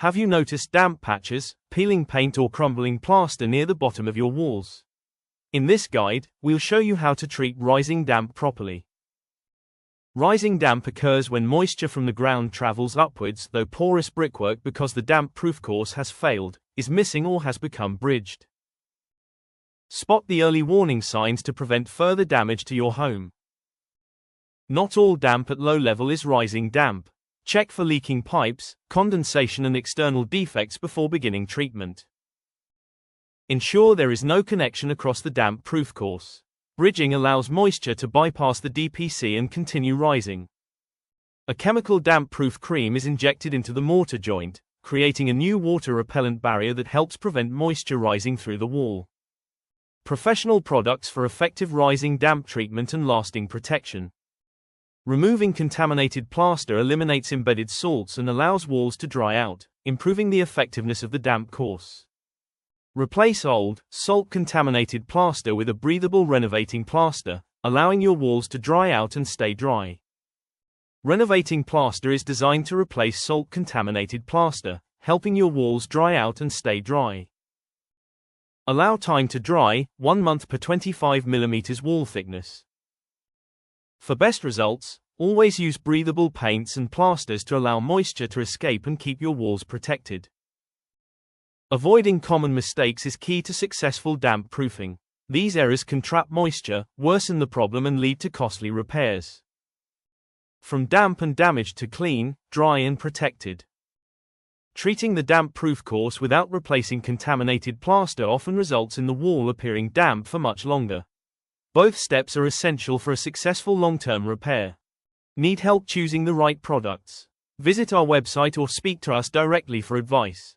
Have you noticed damp patches, peeling paint or crumbling plaster near the bottom of your walls? In this guide, we'll show you how to treat rising damp properly. Rising damp occurs when moisture from the ground travels upwards through porous brickwork because the damp-proof course has failed, is missing or has become bridged. Spot the early warning signs to prevent further damage to your home. Not all damp at low level is rising damp. Check for leaking pipes, condensation and external defects before beginning treatment. Ensure there is no connection across the damp-proof course. Bridging allows moisture to bypass the DPC and continue rising. A chemical damp-proof cream is injected into the mortar joint, creating a new water-repellent barrier that helps prevent moisture rising through the wall. Professional products for effective rising damp treatment and lasting protection. Removing contaminated plaster eliminates embedded salts and allows walls to dry out, improving the effectiveness of the damp course. Replace old, salt-contaminated plaster with a breathable renovating plaster, allowing your walls to dry out and stay dry. Renovating plaster is designed to replace salt-contaminated plaster, helping your walls dry out and stay dry. Allow time to dry, 1 month per 25 mm wall thickness. For best results, always use breathable paints and plasters to allow moisture to escape and keep your walls protected. Avoiding common mistakes is key to successful damp proofing. These errors can trap moisture, worsen the problem and lead to costly repairs. From damp and damaged to clean, dry and protected. Treating the damp-proof course without replacing contaminated plaster often results in the wall appearing damp for much longer. Both steps are essential for a successful long-term repair. Need help choosing the right products? Visit our website or speak to us directly for advice.